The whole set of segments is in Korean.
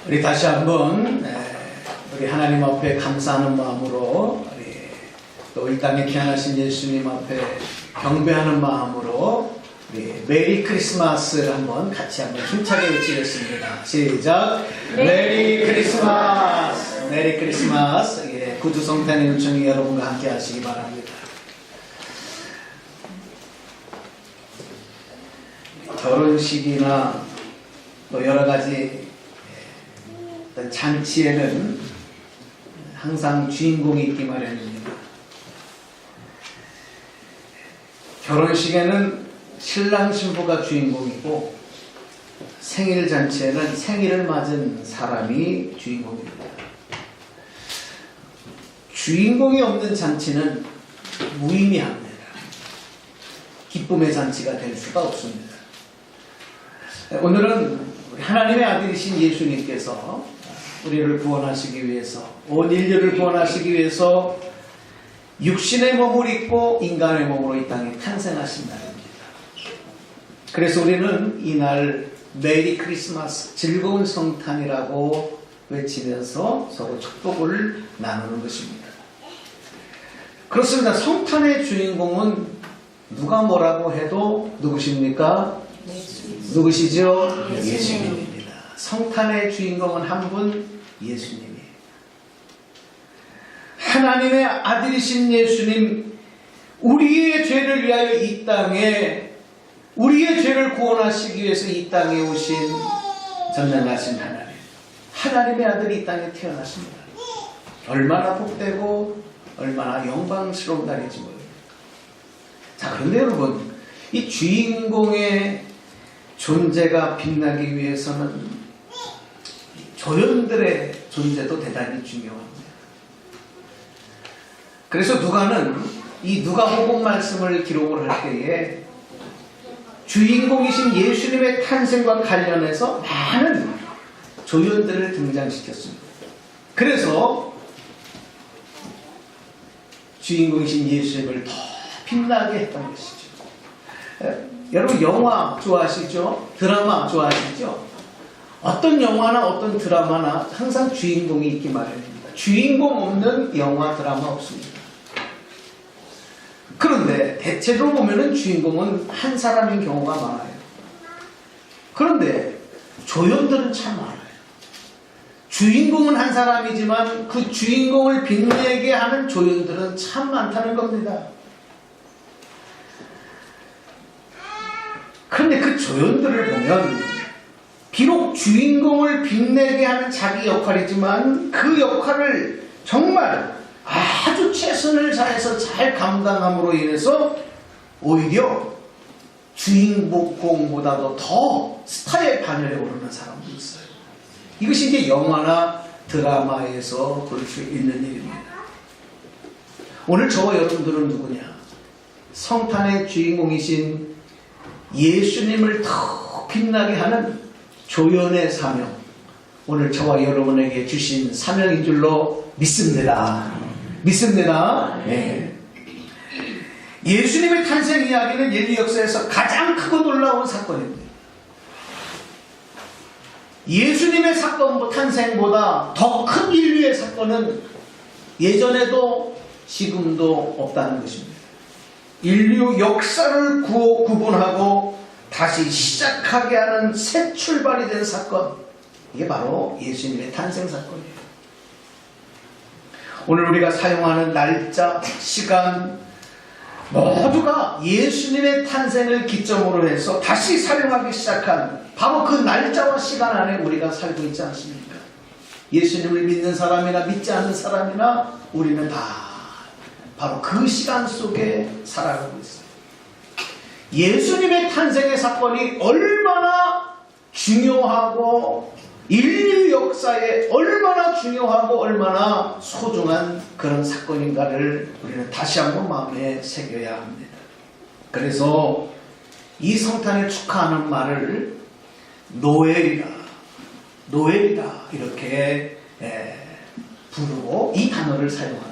우리 다시 한번 우리 하나님 앞에 감사하는 마음으로 또 이 땅에 귀환하신 예수님 앞에 경배하는 마음으로 우리 메리 크리스마스를 같이 한번 힘차게 외치겠습니다. 시작! 메리 크리스마스! 메리 크리스마스! 예, 구주 성탄의 요청이 여러분과 함께 하시기 바랍니다. 결혼식이나 또 여러 가지 어떤 잔치에는 항상 주인공이 있기 마련입니다. 결혼식에는 신랑 신부가 주인공이고 생일 잔치에는 생일을 맞은 사람이 주인공입니다. 주인공이 없는 잔치는 무의미합니다. 기쁨의 잔치가 될 수가 없습니다. 오늘은 하나님의 아들이신 예수님께서 우리를 구원하시기 위해서, 온 인류를 구원하시기 위해서 육신의 몸을 입고 인간의 몸으로 이 땅에 탄생하신 날입니다. 그래서 우리는 이날 메리 크리스마스, 즐거운 성탄이라고 외치면서 서로 축복을 나누는 것입니다. 그렇습니다. 성탄의 주인공은 누가 뭐라고 해도 누구십니까? 누구시죠? 예수님입니다. 성탄의 주인공은 한 분, 예수님이에요. 하나님의 아들이신 예수님, 우리의 죄를 위하여 이 땅에, 우리의 죄를 구원하시기 위해서 이 땅에 오신 전능하신 하나님, 하나님의 아들이 이 땅에 태어났습니다. 얼마나 복되고 얼마나 영광스러운 날인지 모릅니다. 자, 그런데 여러분, 이 주인공의 존재가 빛나기 위해서는 조연들의 존재도 대단히 중요합니다. 그래서 누가는 이 누가복음 말씀을 기록을 할 때에 주인공이신 예수님의 탄생과 관련해서 많은 조연들을 등장시켰습니다. 그래서 주인공이신 예수님을 더 빛나게 했던 것이죠. 여러분 영화 좋아하시죠? 드라마 좋아하시죠? 어떤 영화나 어떤 드라마나 항상 주인공이 있기 마련입니다. 주인공 없는 영화, 드라마 없습니다. 그런데 대체로 보면은 주인공은 한 사람인 경우가 많아요. 그런데 조연들은 참 많아요. 주인공은 한 사람이지만 그 주인공을 빛내게 하는 조연들은 참 많다는 겁니다. 그런데 그 조연들을 보면 비록 주인공을 빛내게 하는 자기 역할이지만 그 역할을 정말 아주 최선을 다해서 잘 감당함으로 인해서 오히려 주인공보다도 더 스타의 반열에 오르는 사람도 있어요. 이것이 이제 영화나 드라마에서 볼 수 있는 일입니다. 오늘 저와 여러분들은 누구냐? 성탄의 주인공이신 예수님을 더 빛나게 하는 조연의 사명, 오늘 저와 여러분에게 주신 사명인 줄로 믿습니다. 믿습니다. 네. 예수님의 탄생 이야기는 인류 역사에서 가장 크고 놀라운 사건입니다. 예수님의 사건, 탄생보다 더 큰 인류의 사건은 예전에도 지금도 없다는 것입니다. 인류 역사를 구분하고 다시 시작하게 하는 새 출발이 된 사건, 이게 바로 예수님의 탄생 사건이에요. 오늘 우리가 사용하는 날짜, 시간 모두가 예수님의 탄생을 기점으로 해서 다시 사용하기 시작한 바로 그 날짜와 시간 안에 우리가 살고 있지 않습니까? 예수님을 믿는 사람이나 믿지 않는 사람이나 우리는 다 바로 그 시간 속에 살아가고 있어요. 예수님의 탄생의 사건이 얼마나 중요하고 인류 역사에 얼마나 중요하고 얼마나 소중한 그런 사건인가를 우리는 다시 한번 마음에 새겨야 합니다. 그래서 이 성탄을 축하하는 말을 노엘이다 이렇게 부르고 이 단어를 사용합니다.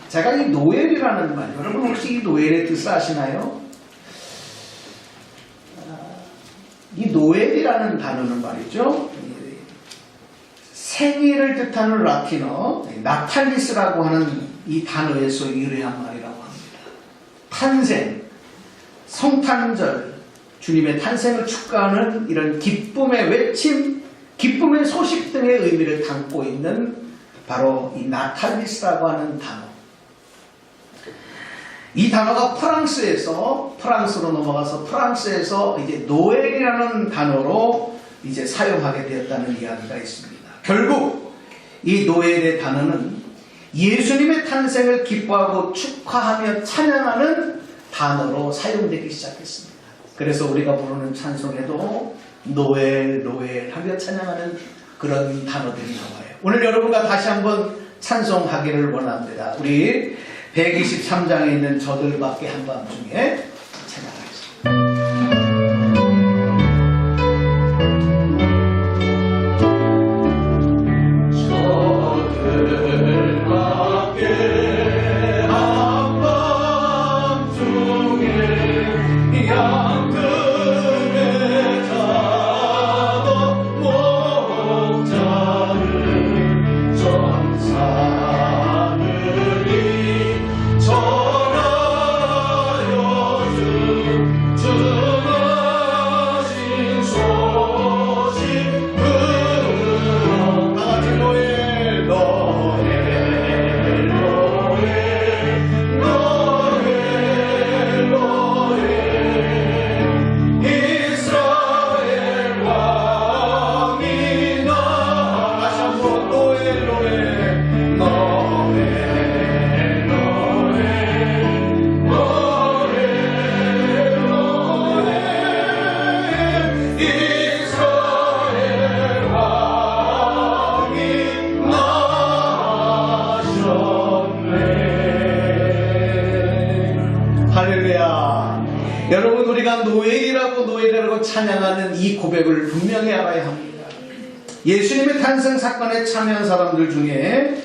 제가 이 노엘이라는 말, 여러분 혹시 이 노엘의 뜻을 아시나요? 이 노엘이라는 단어는 말이죠, 생일을 뜻하는 라틴어 나탈리스라고 하는 이 단어에서 유래한 말이라고 합니다. 탄생, 성탄절, 주님의 탄생을 축하하는 이런 기쁨의 외침, 기쁨의 소식 등의 의미를 담고 있는 바로 이 나탈리스라고 하는 단어. 이 단어가 프랑스로 넘어가서 프랑스에서 이제 노엘이라는 단어로 이제 사용하게 되었다는 이야기가 있습니다. 결국 이 노엘의 단어는 예수님의 탄생을 기뻐하고 축하하며 찬양하는 단어로 사용되기 시작했습니다. 그래서 우리가 부르는 찬송에도 노엘, 노엘 하며 찬양하는 그런 단어들이 나와요. 오늘 여러분과 다시 한번 찬송하기를 원합니다. 우리 123장에 있는 저들밖에 한밤중에 찬양하겠습니다. 여러분, 우리가 노엘이라고 찬양하는 이 고백을 분명히 알아야 합니다. 예수님의 탄생 사건에 참여한 사람들 중에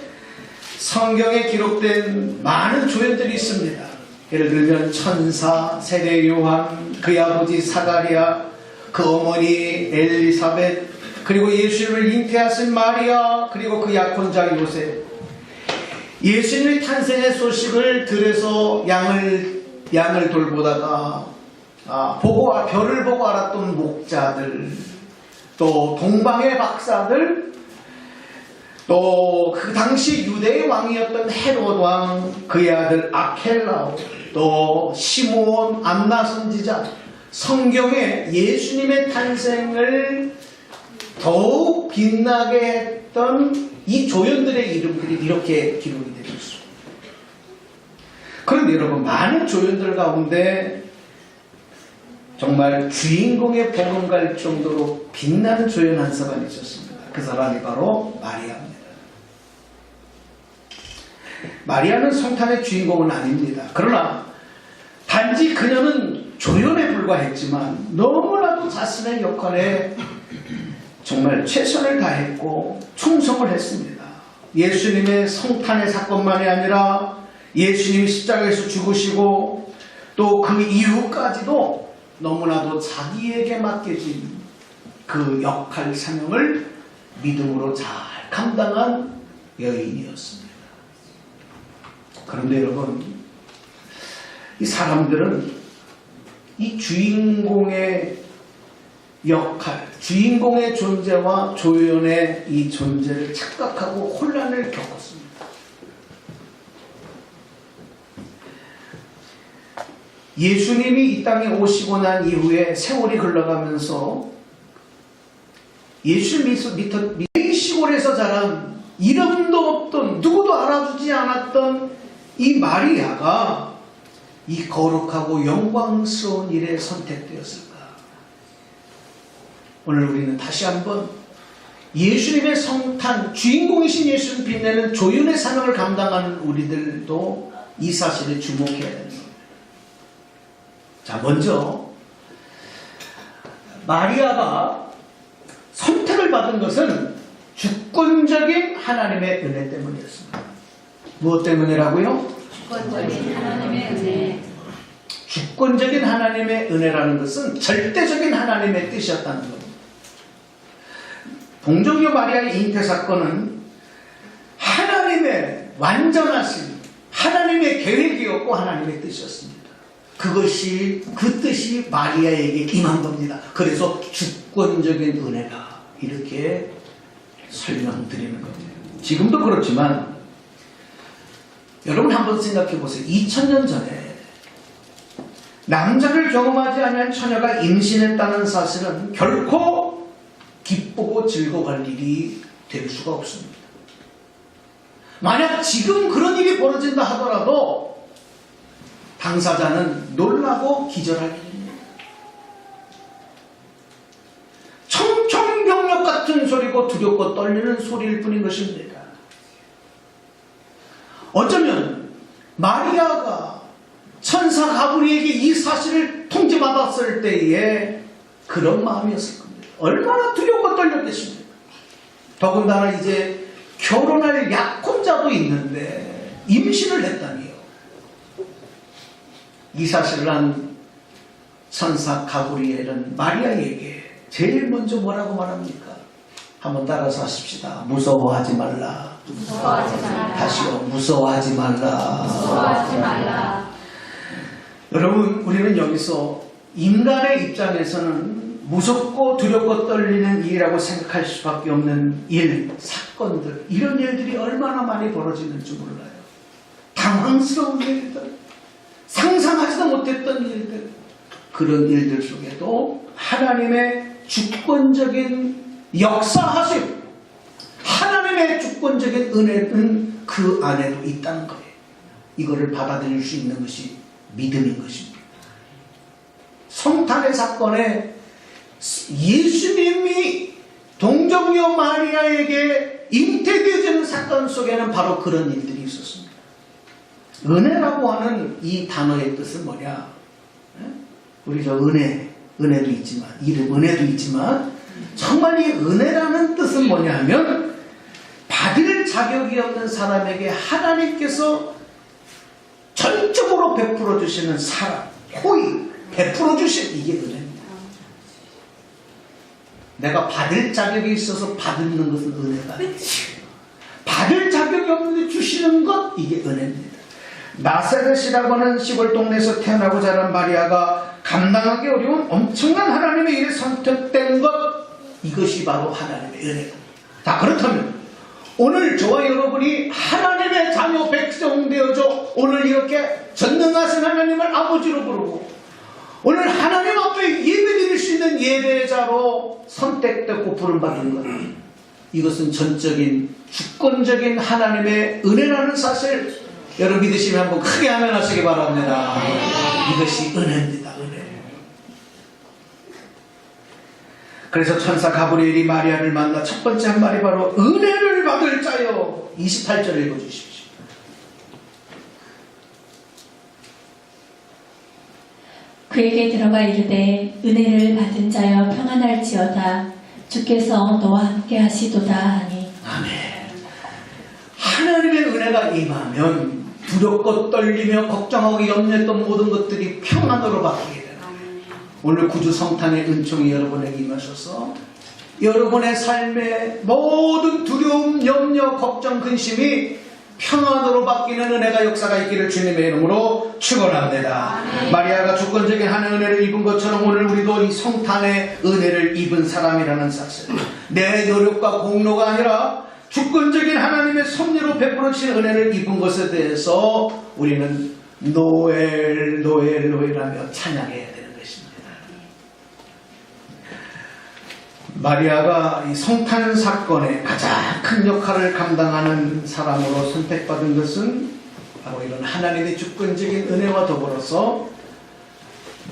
성경에 기록된 많은 조연들이 있습니다. 예를 들면 천사, 세례 요한, 그의 아버지 사가랴, 그 어머니 엘리사벳, 그리고 예수님을 잉태하신 마리아, 그리고 그 약혼자 요셉. 예수님의 탄생의 소식을 들어서 양을 돌보다가 별을 보고 알았던 목자들, 또 동방의 박사들, 또 그 당시 유대의 왕이었던 헤롯 왕, 그의 아들 아켈라오, 또 시므온, 안나 선지자, 성경에 예수님의 탄생을 더욱 빛나게 했던 이 조연들의 이름들이 이렇게 기록이 되고 있습니다. 그런데 여러분, 많은 조연들 가운데 정말 주인공의 복음갈 정도로 빛나는 조연 한 사람이 있었습니다. 그 사람이 바로 마리아입니다. 마리아는 성탄의 주인공은 아닙니다. 그러나 단지 그녀는 조연에 불과했지만 너무나도 자신의 역할에 정말 최선을 다했고 충성을 했습니다. 예수님의 성탄의 사건만이 아니라 예수님이 십자가에서 죽으시고 또 그 이후까지도 너무나도 자기에게 맡겨진 그 역할 사명을 믿음으로 잘 감당한 여인이었습니다. 그런데 여러분, 이 사람들은 이 주인공의 역할, 주인공의 존재와 조연의 이 존재를 착각하고 혼란을 겪었습니다. 예수님이 이 땅에 오시고 난 이후에 세월이 흘러가면서 예수님 이 시골에서 자란 이름도 없던, 누구도 알아주지 않았던 이 마리아가 이 거룩하고 영광스러운 일에 선택되었을까? 오늘 우리는 다시 한번 예수님의 성탄, 주인공이신 예수를 빛내는 조연의 사명을 감당하는 우리들도 이 사실에 주목해야 됩니다. 자, 먼저 마리아가 선택을 받은 것은 주권적인 하나님의 은혜 때문이었습니다. 무엇 때문이라고요? 주권적인 하나님의 은혜. 주권적인 하나님의 은혜라는 것은 절대적인 하나님의 뜻이었다는 겁니다. 동정녀 마리아의 잉태 사건은 하나님의 완전하신 하나님의 계획이었고 하나님의 뜻이었습니다. 그 뜻이 마리아에게 임한 겁니다. 그래서 주권적인 은혜다 이렇게 설명드리는 겁니다. 지금도 그렇지만 여러분 한번 생각해 보세요. 2000년 전에 남자를 경험하지 않은 처녀가 임신했다는 사실은 결코 기쁘고 즐거워할 일이 될 수가 없습니다. 만약 지금 그런 일이 벌어진다 하더라도 당사자는 놀라고 기절할 일입니다. 청천벽력 같은 소리고 두렵고 떨리는 소리일 뿐인 것입니다. 어쩌면 마리아가 천사 가브리엘에게 이 사실을 통지받았을 때에 그런 마음이었을 겁니다. 얼마나 두렵고 떨렸겠습니까? 더군다나 이제 결혼할 약혼자도 있는데 임신을 했다니요. 이 사실을 한 천사 가브리엘은 마리아에게 제일 먼저 뭐라고 말합니까? 한번 따라서 하십시다. 무서워하지 말라. 무서워하지 말라. 다시요. 무서워하지 말라. 무서워하지 말라. 여러분, 우리는 여기서 인간의 입장에서는 무섭고 두렵고 떨리는 일이라고 생각할 수밖에 없는 일, 사건들, 이런 일들이 얼마나 많이 벌어지는지 몰라요. 당황스러운 일들, 상상하지도 못했던 일들, 그런 일들 속에도 하나님의 주권적인 역사하심, 하나님의 주권적인 은혜는 그 안에도 있다는 거예요. 이거를 받아들일 수 있는 것이 믿음인 것입니다. 성탄의 사건에 예수님이 동정녀 마리아에게 잉태되어지는 사건 속에는 바로 그런 일들이 있었습니다. 은혜라고 하는 이 단어의 뜻은 뭐냐? 우리 저 은혜도 있지만, 이름 은혜도 있지만, 정말 이 은혜라는 뜻은 뭐냐 하면, 받을 자격이 없는 사람에게 하나님께서 전적으로 베풀어 주시는 사랑, 호의, 베풀어 주신 이게 은혜입니다. 내가 받을 자격이 있어서 받는 것은 은혜가 아니에요. 받을 자격이 없는데 주시는 것, 이게 은혜입니다. 나사렛이라고 하는 시골 동네에서 태어나고 자란 마리아가 감당하기 어려운 엄청난 하나님의 일에 선택된 것, 이것이 바로 하나님의 은혜입니다. 자, 그렇다면 오늘 저와 여러분이 하나님의 자녀 백성 되어져 오늘 이렇게 전능하신 하나님을 아버지로 부르고 오늘 하나님 앞에 예배드릴 수 있는 예배자로 선택되고 부름받은 것, 이것은 전적인 주권적인 하나님의 은혜라는 사실, 여러분 믿으시면 한번 크게 아멘하시기 바랍니다. 이것이 은혜입니다. 은혜. 그래서 천사 가브리엘이 마리아를 만나 첫 번째 한 말이 바로 은혜를 받을 자여. 28절 읽어주십시오. 그에게 들어가 이르되 은혜를 받은 자여 평안할지어다. 주께서 너와 함께 하시도다 하니. 아멘. 하나님의 은혜가 임하면 두렵고 떨리며 걱정하고 염려했던 모든 것들이 평안으로 바뀌게 됩니다. 오늘 구주 성탄의 은총이 여러분에게 임하셔서 여러분의 삶의 모든 두려움, 염려, 걱정, 근심이 평안으로 바뀌는 은혜가 역사가 있기를 주님의 이름으로 축원합니다. 마리아가 주권적인 하나님의 은혜를 입은 것처럼 오늘 우리도 이 성탄의 은혜를 입은 사람이라는 사실, 내 노력과 공로가 아니라 주권적인 하나님의 섭리로 베풀어 주신 은혜를 입은 것에 대해서 우리는 노엘 노엘 노엘하며 찬양해야 되는 것입니다. 마리아가 이 성탄 사건의 가장 큰 역할을 감당하는 사람으로 선택받은 것은 바로 이런 하나님의 주권적인 은혜와 더불어서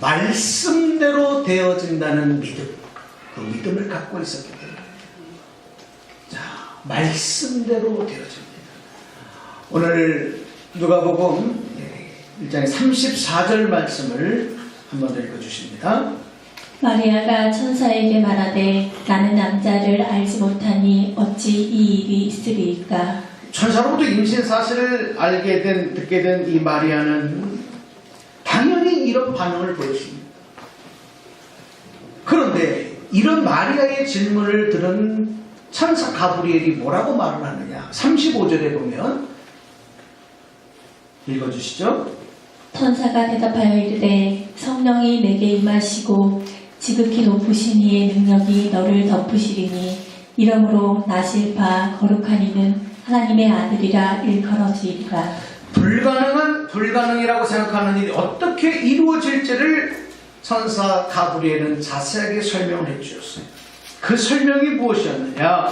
말씀대로 되어진다는 믿음, 그 믿음을 갖고 있었기 때문에, 자, 말씀대로 되어집니다. 오늘 누가복음 1장의 34절 말씀을 한번 더 읽어주십니다. 마리아가 천사에게 말하되 나는 남자를 알지 못하니 어찌 이 일이 있으리이까. 천사로부터 임신 사실을 듣게 된 이 마리아는 당연히 이런 반응을 보였습니다. 그런데 이런 마리아의 질문을 들은 천사 가브리엘이 뭐라고 말을 하느냐. 35절에 보면 읽어주시죠. 천사가 대답하여 이르되 성령이 내게 임하시고 지극히 높으신 이의 능력이 너를 덮으시리니 이러므로 나실 바 거룩한 이는 하나님의 아들이라 일컬어지리라. 불가능이라고 생각하는 일이 어떻게 이루어질지를 천사 가브리엘은 자세하게 설명을 해주셨어요. 그 설명이 무엇이었느냐.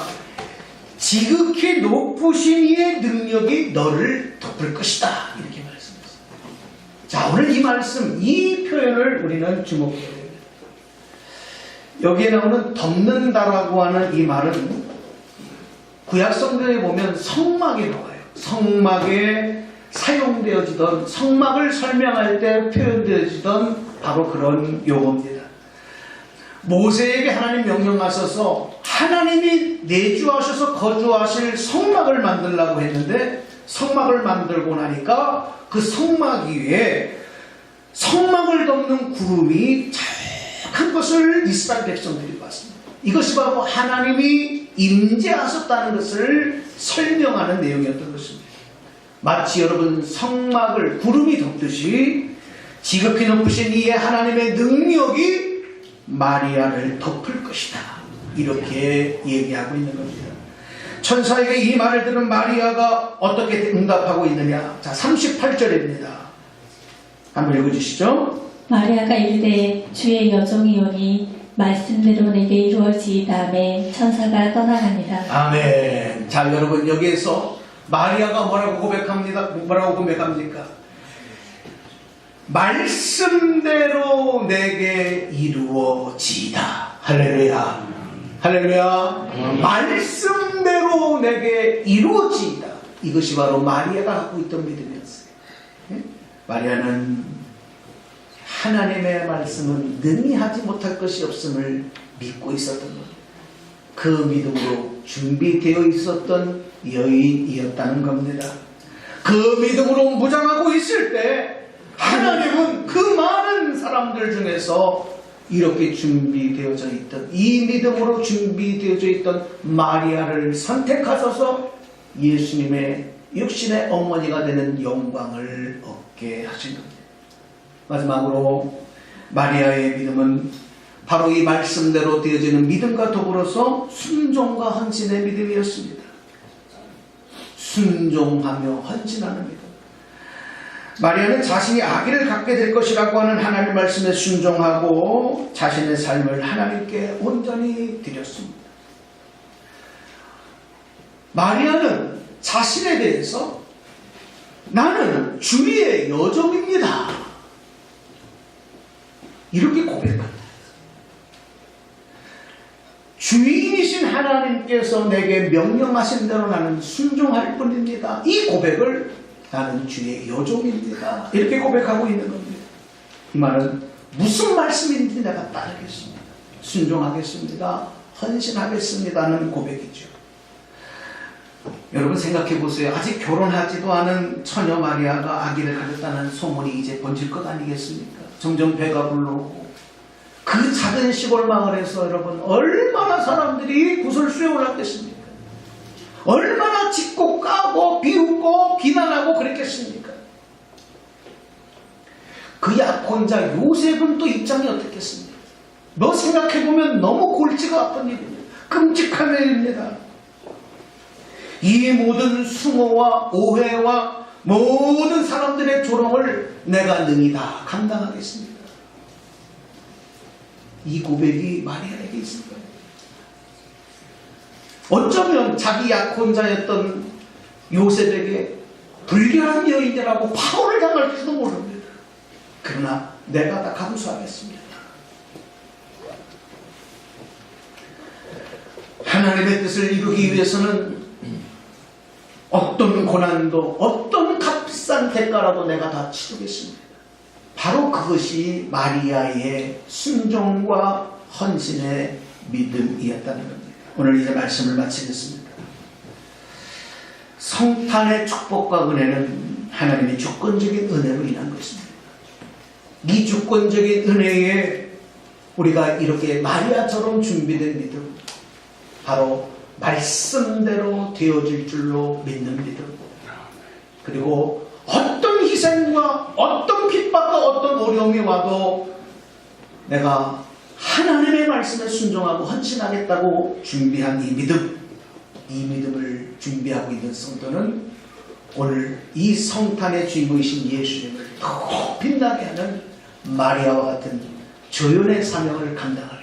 지극히 높으신 이의 능력이 너를 덮을 것이다, 이렇게 말씀했어요. 자, 오늘 이 말씀, 이 표현을 우리는 주목해야 됩니다. 여기에 나오는 덮는다라고 하는 이 말은 구약 성경에 보면 성막에 나와요. 성막에 사용되어지던, 성막을 설명할 때 표현되어지던 바로 그런 용어입니다. 모세에게 하나님 명령하셔서 하나님이 내주하셔서 거주하실 성막을 만들라고 했는데, 성막을 만들고 나니까 그 성막 위에 성막을 덮는 구름이 자욱한 것을 이스라엘 백성들이 봤습니다. 이것이 바로 하나님이 임재하셨다는 것을 설명하는 내용이었던 것입니다. 마치 여러분 성막을 구름이 덮듯이 지극히 높으신 이의 하나님의 능력이 마리아를 덮을 것이다, 이렇게 얘기하고 있는 겁니다. 천사에게 이 말을 들은 마리아가 어떻게 응답하고 있느냐. 자, 38절입니다. 한번 읽어주시죠. 마리아가 이르되 주의 여종이오니 말씀대로 내게 이루어지이다매 천사가 떠나가니라. 아멘. 자, 여러분 여기에서 마리아가 뭐라고 고백합니까? 말씀대로 내게 이루어지이다. 할렐루야. 할렐루야. 말씀대로 내게 이루어지이다. 이것이 바로 마리아가 갖고 있던 믿음이었어요. 마리아는 하나님의 말씀은 능히 하지 못할 것이 없음을 믿고 있었던 겁니다. 그 믿음으로 준비되어 있었던 여인이었다는 겁니다. 그 믿음으로 무장하고 있을 때 하나님은 그 많은 사람들 중에서 이렇게 준비되어져 있던, 이 믿음으로 준비되어져 있던 마리아를 선택하셔서 예수님의 육신의 어머니가 되는 영광을 얻게 하신 겁니다. 마지막으로 마리아의 믿음은 바로 이 말씀대로 되어지는 믿음과 더불어서 순종과 헌신의 믿음이었습니다. 순종하며 헌신하는 믿음. 마리아는 자신이 아기를 갖게 될 것이라고 하는 하나님의 말씀에 순종하고 자신의 삶을 하나님께 온전히 드렸습니다. 마리아는 자신에 대해서 나는 주의 여종입니다, 이렇게 고백합니다. 주인이신 하나님께서 내게 명령하신 대로 나는 순종할 뿐입니다. 이 고백을 나는 주의 여종입니다, 이렇게 고백하고 있는 겁니다. 이 말은 무슨 말씀인지 내가 따르겠습니다, 순종하겠습니다, 헌신하겠습니다는 고백이죠. 여러분 생각해 보세요. 아직 결혼하지도 않은 처녀 마리아가 아기를 가졌다는 소문이 이제 번질 것 아니겠습니까? 점점 배가 불러오고 그 작은 시골 마을에서 여러분 얼마나 사람들이 구설수에 올랐겠습니까? 얼마나 짖고 까고 비웃고 비난하고 그랬겠습니까? 그 약혼자 요셉은 또 입장이 어떻겠습니까? 너 생각해보면 너무 골치가 아픈 일입니다. 끔찍한 일입니다. 이 모든 수모와 오해와 모든 사람들의 조롱을 내가 능히 다 감당하겠습니다. 이 고백이 마리아에게 있을 거예요. 어쩌면 자기 약혼자였던 요셉에게 불결한 여인이라고 파혼을 당할지도 모릅니다. 그러나 내가 다 감수하겠습니다. 하나님의 뜻을 이루기 위해서는 어떤 고난도 어떤 값비싼 대가라도 내가 다 치르겠습니다. 바로 그것이 마리아의 순종과 헌신의 믿음이었다는 겁니다. 오늘 이제 말씀을 마치겠습니다. 성탄의 축복과 은혜는 하나님의 주권적인 은혜로 인한 것입니다. 이 주권적인 은혜에 우리가 이렇게 마리아처럼 준비된 믿음, 바로 말씀대로 되어질 줄로 믿는 믿음, 그리고 어떤 희생과 어떤 핍박과 어떤 어려움이 와도 내가 하나님의 말씀에 순종하고 헌신하겠다고 준비한 이 믿음을 준비하고 있는 성도는 오늘 이 성탄의 주인공이신 예수님을 더 빛나게 하는 마리아와 같은 조연의 사명을 감당하리라.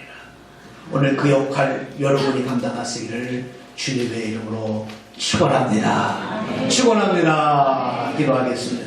오늘 그 역할 여러분이 감당하시기를 주님의 이름으로 축원합니다. 축원합니다. 기도하겠습니다.